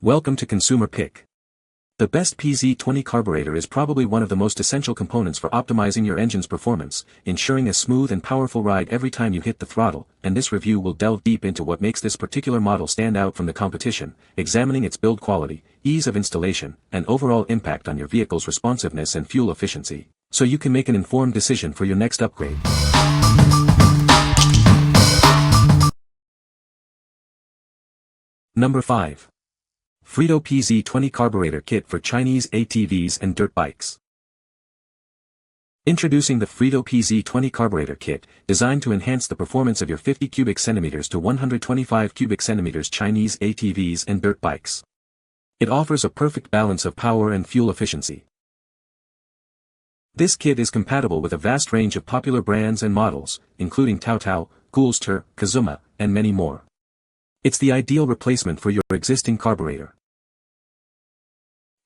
Welcome to Consumer Pick. The best Pz20 carburetor is probably one of the most essential components for optimizing your engine's performance, ensuring a smooth and powerful ride every time you hit the throttle, and this review will delve deep into what makes this particular model stand out from the competition, examining its build quality, ease of installation, and overall impact on your vehicle's responsiveness and fuel efficiency, so you can make an informed decision for your next upgrade. Number 5. FVRITO Pz20 Carburetor Kit for Chinese ATVs and Dirt Bikes. Introducing the FVRITO Pz20 Carburetor Kit, designed to enhance the performance of your 50 cubic centimeters to 125 cubic centimeters Chinese ATVs and dirt bikes. It offers a perfect balance of power and fuel efficiency. This kit is compatible with a vast range of popular brands and models, including TaoTao, Kazuma, and many more. It's the ideal replacement for your existing carburetor.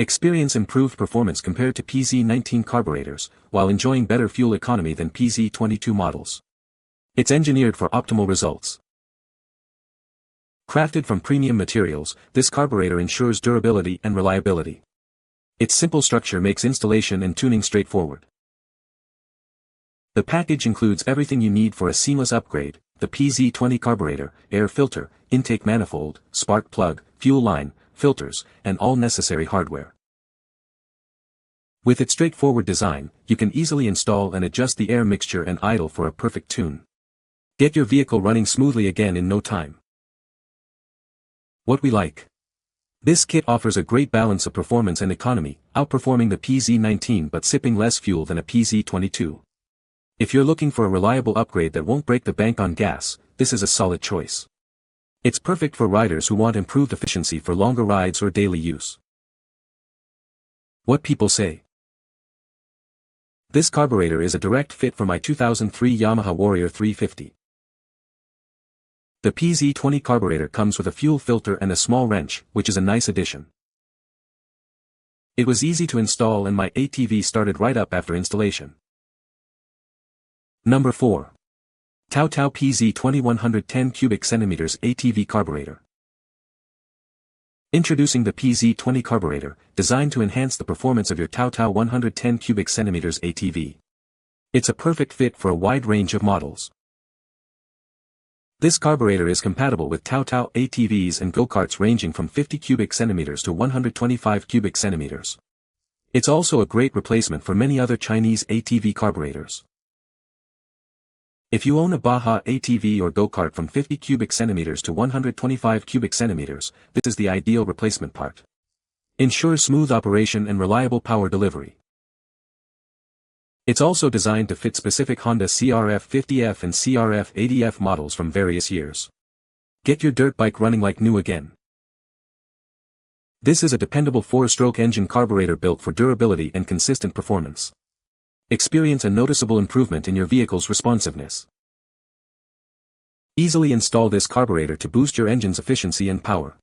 Experience improved performance compared to Pz19 carburetors, while enjoying better fuel economy than Pz22 models. It's engineered for optimal results. Crafted from premium materials, this carburetor ensures durability and reliability. Its simple structure makes installation and tuning straightforward. The package includes everything you need for a seamless upgrade: the Pz20 carburetor, air filter, intake manifold, spark plug, fuel line, filters, and all necessary hardware. With its straightforward design, you can easily install and adjust the air mixture and idle for a perfect tune. Get your vehicle running smoothly again in no time. What we like. This kit offers a great balance of performance and economy, outperforming the Pz19 but sipping less fuel than a Pz22. If you're looking for a reliable upgrade that won't break the bank on gas, this is a solid choice. It's perfect for riders who want improved efficiency for longer rides or daily use. What people say. This carburetor is a direct fit for my 2003 Yamaha Warrior 350. The Pz20 carburetor comes with a fuel filter and a small wrench, which is a nice addition. It was easy to install and my ATV started right up after installation. Number 4. TaoTao Pz20 110 cubic centimeters ATV carburetor. Introducing the Pz20 carburetor, designed to enhance the performance of your TaoTao 110 cubic centimeters ATV. It's a perfect fit for a wide range of models. This carburetor is compatible with TaoTao ATVs and go-karts ranging from 50 cubic centimeters to 125 cubic centimeters. It's also a great replacement for many other Chinese ATV carburetors. If you own a Baja ATV or go-kart from 50 cubic centimeters to 125 cubic centimeters, this is the ideal replacement part. Ensures smooth operation and reliable power delivery. It's also designed to fit specific Honda CRF50F and CRF80F models from various years. Get your dirt bike running like new again. This is a dependable 4-stroke engine carburetor built for durability and consistent performance. Experience a noticeable improvement in your vehicle's responsiveness. Easily install this carburetor to boost your engine's efficiency and power.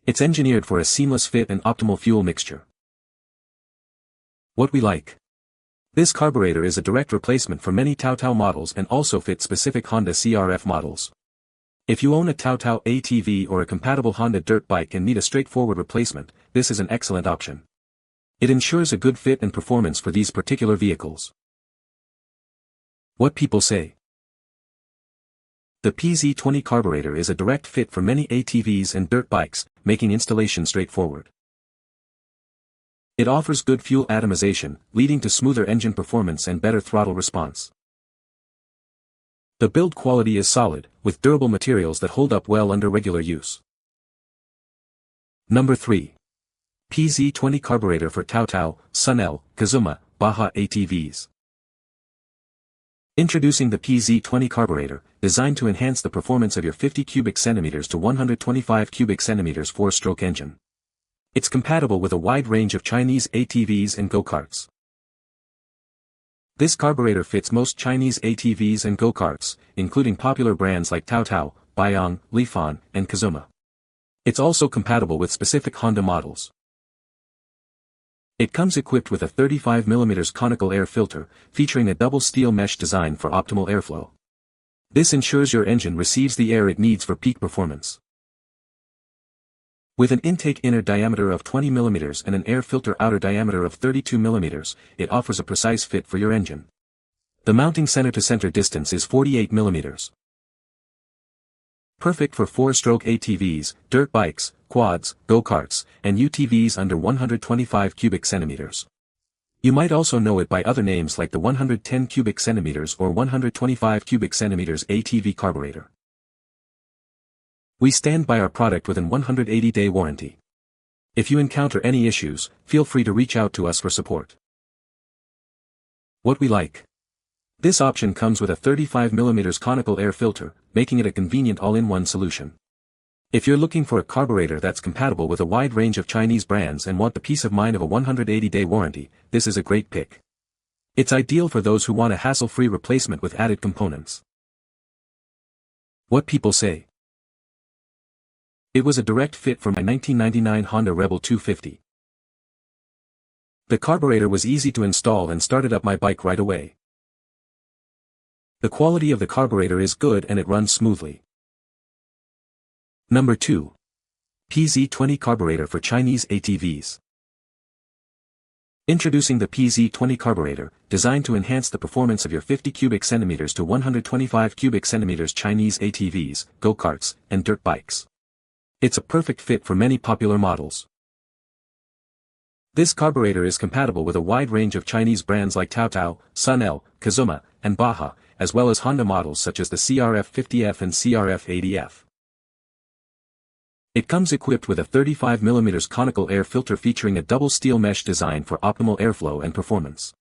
It's engineered for a seamless fit and optimal fuel mixture. What we like. This carburetor is a direct replacement for many TaoTao models and also fits specific Honda CRF models. If you own a TaoTao ATV or a compatible Honda dirt bike and need a straightforward replacement, this is an excellent option. It ensures a good fit and performance for these particular vehicles. What people say. The Pz20 carburetor is a direct fit for many ATVs and dirt bikes, making installation straightforward. It offers good fuel atomization, leading to smoother engine performance and better throttle response. The build quality is solid, with durable materials that hold up well under regular use. Number 3. Pz20 carburetor for TaoTao, SunL, Kazuma, Baja ATVs. Introducing the Pz20 carburetor, designed to enhance the performance of your 50 cubic centimeters to 125 cubic centimeters 4-stroke engine. It's compatible with a wide range of Chinese ATVs and go-karts. This carburetor fits most Chinese ATVs and go-karts, including popular brands like TaoTao, Baja, Lifan, and Kazuma. It's also compatible with specific Honda models. It comes equipped with a 35mm conical air filter, featuring a double steel mesh design for optimal airflow. This ensures your engine receives the air it needs for peak performance. With an intake inner diameter of 20 mm and an air filter outer diameter of 32 mm, it offers a precise fit for your engine. The mounting center-to-center distance is 48 mm. Perfect for 4-stroke ATVs, dirt bikes, quads, go-karts, and UTVs under 125 cubic centimeters. You might also know it by other names like the 110 cubic centimeters or 125 cubic centimeters ATV carburetor. We stand by our product with an 180-day warranty. If you encounter any issues, feel free to reach out to us for support. What we like. This option comes with a 35 mm conical air filter, making it a convenient all-in-one solution. If you're looking for a carburetor that's compatible with a wide range of Chinese brands and want the peace of mind of a 180-day warranty, this is a great pick. It's ideal for those who want a hassle-free replacement with added components. What people say. It was a direct fit for my 1999 Honda Rebel 250. The carburetor was easy to install and started up my bike right away. The quality of the carburetor is good and it runs smoothly. Number 2. Pz20 Carburetor for Chinese ATVs. Introducing the Pz20 Carburetor, designed to enhance the performance of your 50 cubic centimeters to 125 cubic centimeters Chinese ATVs, go-karts, and dirt bikes. It's a perfect fit for many popular models. This carburetor is compatible with a wide range of Chinese brands like TaoTao, SunL, Kazuma, and Baja, as well as Honda models such as the CRF50F and CRF80F. It comes equipped with a 35 mm conical air filter featuring a double steel mesh design for optimal airflow and performance.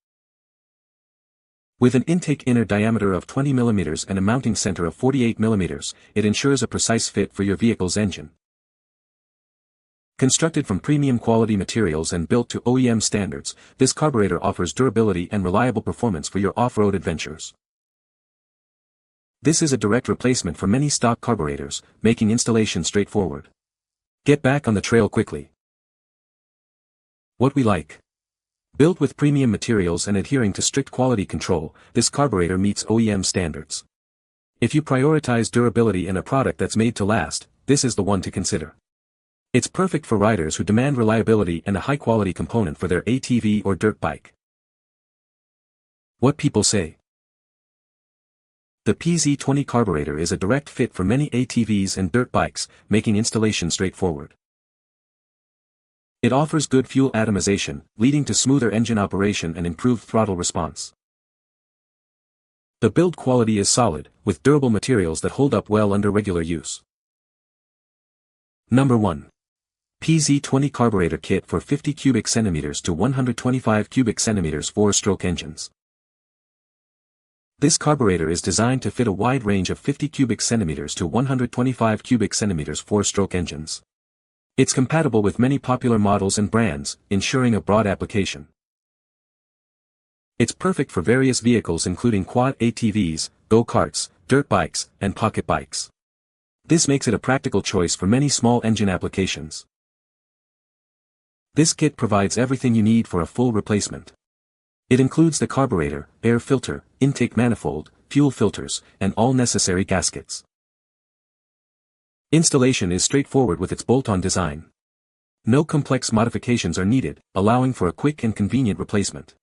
With an intake inner diameter of 20 mm and a mounting center of 48 mm, it ensures a precise fit for your vehicle's engine. Constructed from premium quality materials and built to OEM standards, this carburetor offers durability and reliable performance for your off-road adventures. This is a direct replacement for many stock carburetors, making installation straightforward. Get back on the trail quickly. What we like. Built with premium materials and adhering to strict quality control, this carburetor meets OEM standards. If you prioritize durability in a product that's made to last, this is the one to consider. It's perfect for riders who demand reliability and a high-quality component for their ATV or dirt bike. What people say. The Pz20 carburetor is a direct fit for many ATVs and dirt bikes, making installation straightforward. It offers good fuel atomization, leading to smoother engine operation and improved throttle response. The build quality is solid, with durable materials that hold up well under regular use. Number 1. Pz20 Carburetor Kit for 50 cubic centimeters to 125 cubic centimeters 4-stroke engines. This carburetor is designed to fit a wide range of 50 cubic centimeters to 125 cubic centimeters 4-stroke engines. It's compatible with many popular models and brands, ensuring a broad application. It's perfect for various vehicles including quad ATVs, go-karts, dirt bikes, and pocket bikes. This makes it a practical choice for many small engine applications. This kit provides everything you need for a full replacement. It includes the carburetor, air filter, intake manifold, fuel filters, and all necessary gaskets. Installation is straightforward with its bolt-on design. No complex modifications are needed, allowing for a quick and convenient replacement.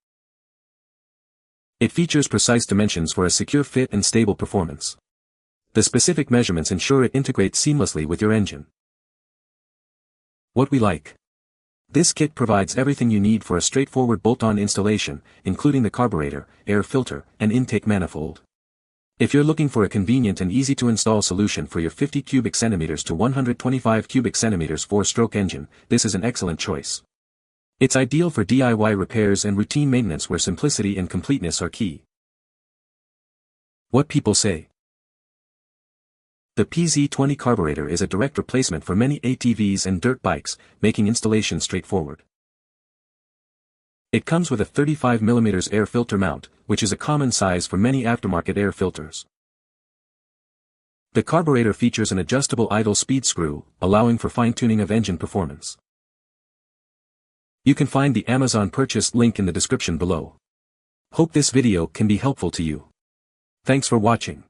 It features precise dimensions for a secure fit and stable performance. The specific measurements ensure it integrates seamlessly with your engine. What we like. This kit provides everything you need for a straightforward bolt-on installation, including the carburetor, air filter, and intake manifold. If you're looking for a convenient and easy-to-install solution for your 50 cubic centimeters to 125 cubic centimeters 4-stroke engine, this is an excellent choice. It's ideal for DIY repairs and routine maintenance where simplicity and completeness are key. What people say. The Pz20 carburetor is a direct replacement for many ATVs and dirt bikes, making installation straightforward. It comes with a 35 mm air filter mount, which is a common size for many aftermarket air filters. The carburetor features an adjustable idle speed screw, allowing for fine-tuning of engine performance. You can find the Amazon purchase link in the description below. Hope this video can be helpful to you. Thanks for watching.